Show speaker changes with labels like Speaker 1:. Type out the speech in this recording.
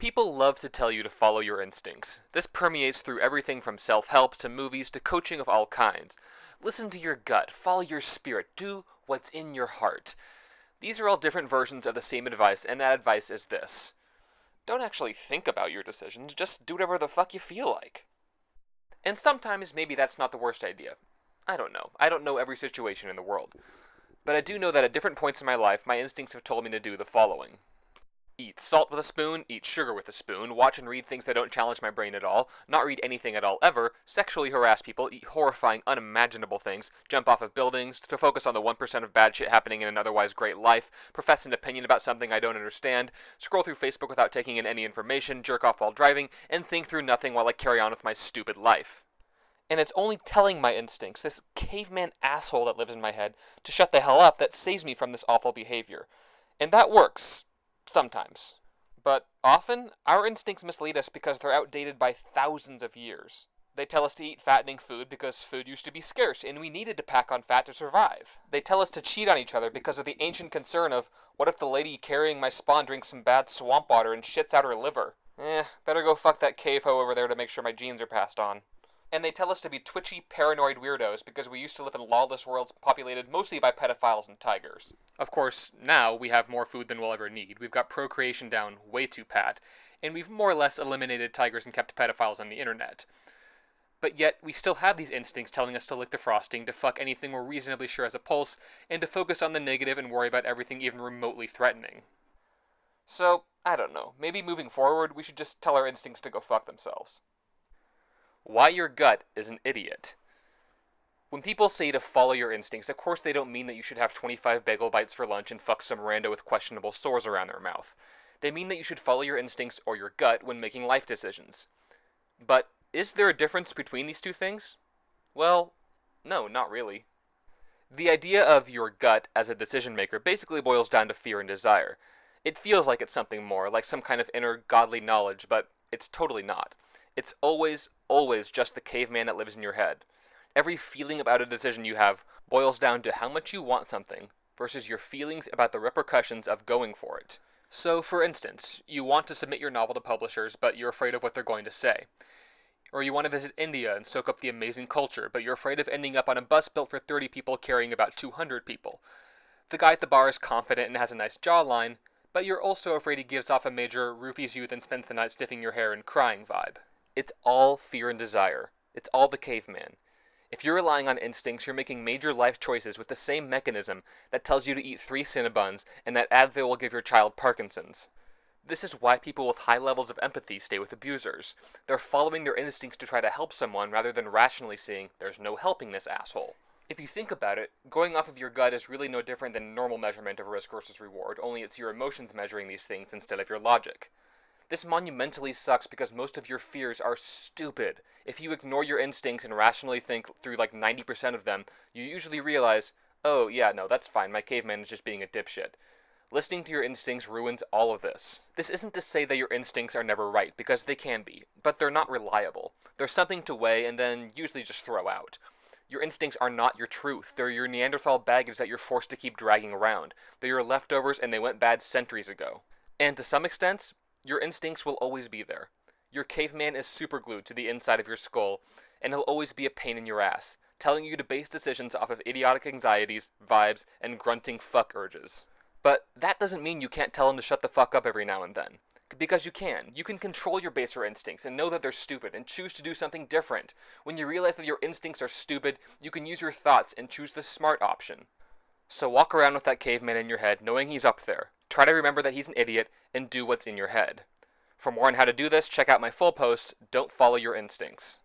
Speaker 1: People love to tell you to follow your instincts. This permeates through everything from self-help to movies to coaching of all kinds. Listen to your gut, follow your spirit, do what's in your heart. These are all different versions of the same advice, and that advice is this. Don't actually think about your decisions, just do whatever the fuck you feel like. And sometimes maybe that's not the worst idea. I don't know. I don't know every situation in the world. But I do know that at different points in my life, my instincts have told me to do the following. Eat salt with a spoon, eat sugar with a spoon, watch and read things that don't challenge my brain at all, not read anything at all ever, sexually harass people, eat horrifying, unimaginable things, jump off of buildings, to focus on the 1% of bad shit happening in an otherwise great life, profess an opinion about something I don't understand, scroll through Facebook without taking in any information, jerk off while driving, and think through nothing while I carry on with my stupid life. And it's only telling my instincts, this caveman asshole that lives in my head, to shut the hell up that saves me from this awful behavior. And that works. Sometimes. But often, our instincts mislead us because they're outdated by thousands of years. They tell us to eat fattening food because food used to be scarce and we needed to pack on fat to survive. They tell us to cheat on each other because of the ancient concern of, what if the lady carrying my spawn drinks some bad swamp water and shits out her liver? Better go fuck that cave hoe over there to make sure my genes are passed on. And they tell us to be twitchy, paranoid weirdos because we used to live in lawless worlds populated mostly by pedophiles and tigers. Of course, now we have more food than we'll ever need. We've got procreation down way too pat, and we've more or less eliminated tigers and kept pedophiles on the internet. But yet, we still have these instincts telling us to lick the frosting, to fuck anything we're reasonably sure has a pulse, and to focus on the negative and worry about everything even remotely threatening. So, I don't know, maybe moving forward, we should just tell our instincts to go fuck themselves. Why your gut is an idiot. When people say to follow your instincts, of course they don't mean that you should have 25 bagel bites for lunch and fuck some rando with questionable sores around their mouth. They mean that you should follow your instincts or your gut when making life decisions. But is there a difference between these two things? Well, no, not really. The idea of your gut as a decision maker basically boils down to fear and desire. It feels like it's something more, like some kind of inner godly knowledge, but it's totally not. It's always just the caveman that lives in your head. Every feeling about a decision you have boils down to how much you want something versus your feelings about the repercussions of going for it. So, for instance, you want to submit your novel to publishers, but you're afraid of what they're going to say. Or you want to visit India and soak up the amazing culture, but you're afraid of ending up on a bus built for 30 people carrying about 200 people. The guy at the bar is confident and has a nice jawline, but you're also afraid he gives off a major roofies you then spends the night sniffing your hair and crying vibe. It's all fear and desire. It's all the caveman. If you're relying on instincts, you're making major life choices with the same mechanism that tells you to eat 3 Cinnabons and that Advil will give your child Parkinson's. This is why people with high levels of empathy stay with abusers. They're following their instincts to try to help someone rather than rationally seeing, there's no helping this asshole. If you think about it, going off of your gut is really no different than normal measurement of risk versus reward, only it's your emotions measuring these things instead of your logic. This monumentally sucks because most of your fears are stupid. If you ignore your instincts and rationally think through like 90% of them, you usually realize, oh yeah, no, that's fine, my caveman is just being a dipshit. Listening to your instincts ruins all of this. This isn't to say that your instincts are never right, because they can be, but they're not reliable. They're something to weigh and then usually just throw out. Your instincts are not your truth. They're your Neanderthal baggage that you're forced to keep dragging around. They're your leftovers and they went bad centuries ago. And to some extent, your instincts will always be there. Your caveman is superglued to the inside of your skull, and he'll always be a pain in your ass, telling you to base decisions off of idiotic anxieties, vibes, and grunting fuck urges. But that doesn't mean you can't tell him to shut the fuck up every now and then. Because you can. You can control your baser instincts and know that they're stupid and choose to do something different. When you realize that your instincts are stupid, you can use your thoughts and choose the smart option. So walk around with that caveman in your head, knowing he's up there. Try to remember that he's an idiot, and do what's in your head. For more on how to do this, check out my full post, Don't Follow Your Instincts.